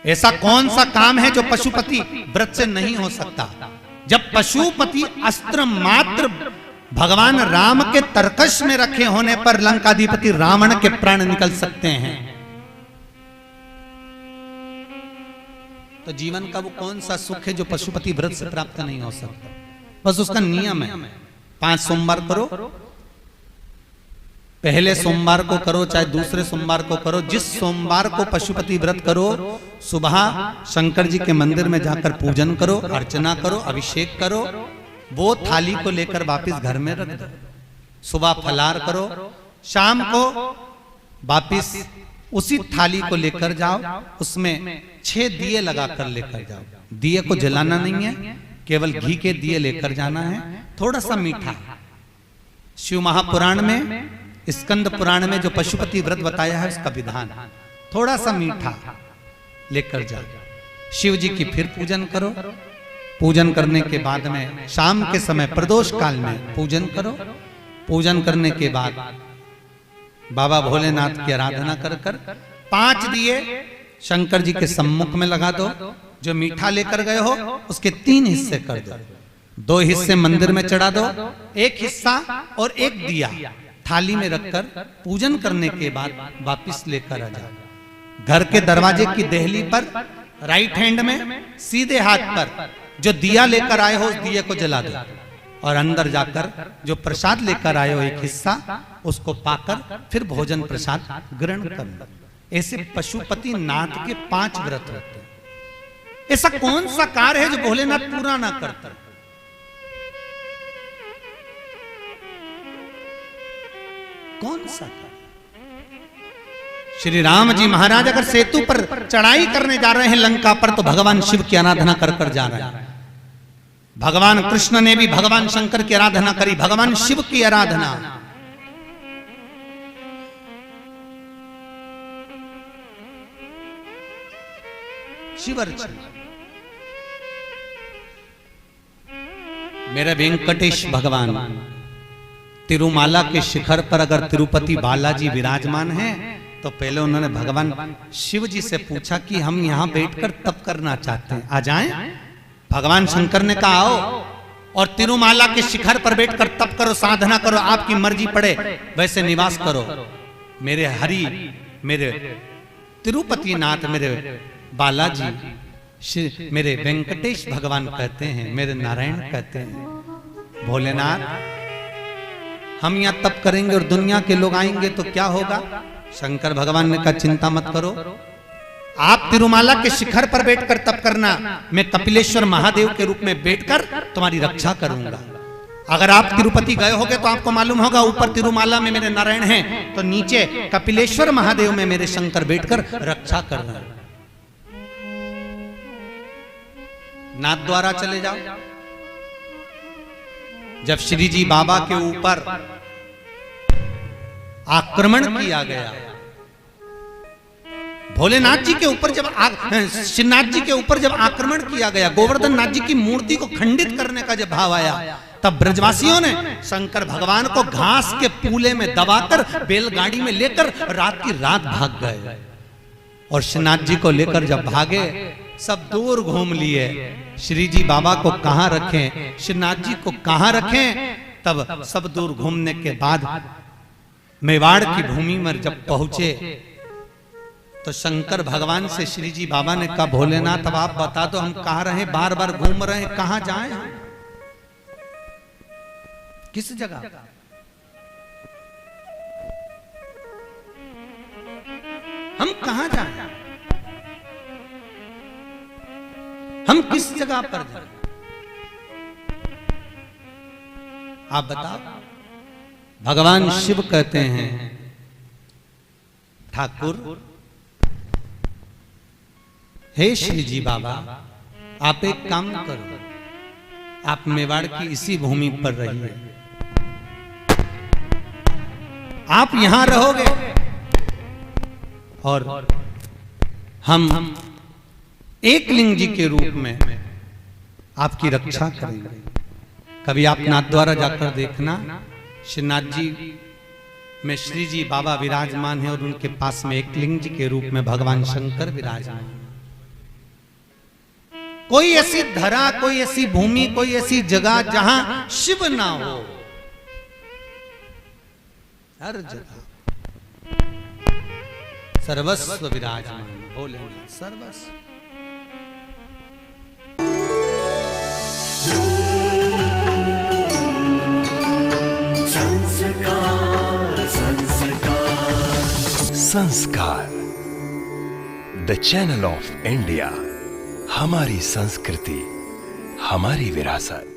ऐसा कौन सा काम है जो पशुपति व्रत से नहीं हो सकता? जब पशुपति अस्त्र मात्र भगवान राम के तरकश में रखे होने पर लंकाधिपति रावण के प्राण निकल सकते हैं, तो जीवन का वो कौन सा सुख है जो पशुपति व्रत से प्राप्त नहीं हो सकता? बस उसका नियम है, 5 सोमवार करो, पहले सोमवार को करो चाहे दूसरे सोमवार को करो, जिस सोमवार को पशुपति व्रत करो, सुबह शंकर जी के मंदिर में जाकर पूजन करो, अर्चना करो, अभिषेक करो, वो थाली को लेकर वापस घर में रख दो। सुबह फलाहार करो, शाम को वापस उसी थाली को लेकर जाओ, उसमें 6 दिए लगाकर लेकर जाओ। दिए को जलाना नहीं है, केवल घी के दिए लेकर जाना है, थोड़ा सा मीठा। शिव महापुराण में, स्कंद पुराण में जो पशुपति व्रत बताया है उसका विधान, थोड़ा सा मीठा लेकर जाओ। शिव जी की फिर पूजन करो, पूजन करने के बाद में शाम के समय प्रदोष काल में पूजन करो। पूजन करने के बाद बाबा भोलेनाथ की आराधना कर कर 5 दिए शंकर जी के सम्मुख में लगा दो। जो मीठा लेकर गए हो उसके 3 हिस्से कर दो, 2 हिस्से मंदिर में चढ़ा दो, 1 हिस्सा और 1 दिया थाली में रखकर पूजन करने के बाद वापिस लेकर आ जाओ। घर के दरवाजे की देहली पर राइट हैंड में सीधे हाथ पर जो दिया लेकर आए हो उस दिए को जला दो, और अंदर जाकर जो प्रसाद लेकर आए हो 1 हिस्सा उसको पाकर फिर भोजन प्रसाद ग्रहण कर लो। ऐसे पशुपति नाथ के 5 व्रत होते हैं। ऐसा कौन सा कार्य है जो भोलेनाथ पूरा ना करता? कौन सा कार्य? श्री राम जी महाराज अगर सेतु पर चढ़ाई करने जा रहे हैं लंका पर, तो भगवान शिव की आराधना कर कर जा रहे हैं। भगवान कृष्ण ने भी भगवान शंकर की आराधना करी, भगवान शिव की आराधना। शिव अर्चना। मेरे वेंकटेश भगवान तिरुमाला के शिखर पर अगर तिरुपति बालाजी विराजमान हैं, तो पहले उन्होंने भगवान शिव जी से पूछा कि हम यहां बैठकर तप करना चाहते हैं, आ जाएं? भगवान शंकर ने कहा आओ, और तिरुमाला के शिखर पर बैठकर तप करो, साधना करो, आपकी मर्जी पड़े वैसे निवास करो। मेरे हरि, मेरे तिरुपति नाथ, मेरे बालाजी, मेरे वेंकटेश भगवान कहते हैं, मेरे नारायण कहते हैं, भोलेनाथ हम यहां तप करेंगे और दुनिया के लोग आएंगे तो क्या होगा? शंकर भगवान ने कहा चिंता मत करो, आप तिरुमाला के शिखर पर बैठकर तप करना, मैं कपिलेश्वर महादेव के रूप में बैठकर तुम्हारी रक्षा करूंगा। अगर आप तिरुपति गए होगे तो आपको मालूम होगा, ऊपर तिरुमाला में मेरे नारायण हैं, तो नीचे कपिलेश्वर महादेव में मेरे शंकर बैठकर रक्षा कर रहे हैं। नाथ द्वारा चले जाओ। जब श्री जी बाबा के ऊपर आक्रमण किया गया, भोलेनाथ जी के ऊपर जब श्रीनाथ जी के ऊपर जब आक्रमण किया गया, गोवर्धन नाथ जी की मूर्ति को खंडित करने का जब भाव आया, तब ब्रजवासियों ने शंकर भगवान को घास के पूले में दबाकर बैलगाड़ी में लेकर रात की रात भाग गए। और श्रीनाथ जी को लेकर जब भागे, सब दूर घूम लिए, श्री जी बाबा को कहां रखें, श्रीनाथ जी को कहां रखें। तब सब दूर घूमने के बाद मेवाड़ की भूमि में जब पहुंचे, तो शंकर भगवान से श्री जी बाबा ने कहा भोलेनाथ अब आप बता दो हम कहां रहे, बार बार घूम रहे हैं, कहां जाएं हम, किस जगह? हम कहां जाएं, हम किस जगह पर जाएं? आप बताओ। भगवान शिव कहते हैं ठाकुर, हे श्री जी बाबा आप एक काम करो, आप मेवाड़ की इसी भूमि पर रहिए, आप यहां रहोगे और हम एक लिंग जी के रूप में आपकी रक्षा करेंगे। कभी आप नाथ द्वारा जाकर देखना, श्रीनाथ जी में श्री जी बाबा विराजमान है और उनके पास में एक लिंग जी के रूप में भगवान शंकर विराजमान है। कोई ऐसी धरा, कोई ऐसी भूमि, कोई ऐसी जगह जहां शिव ना हो। हर जगह सर्वस्व विराजमान भोलेनाथ, सर्वस्व। संस्कार, द चैनल ऑफ इंडिया। हमारी संस्कृति, हमारी विरासत।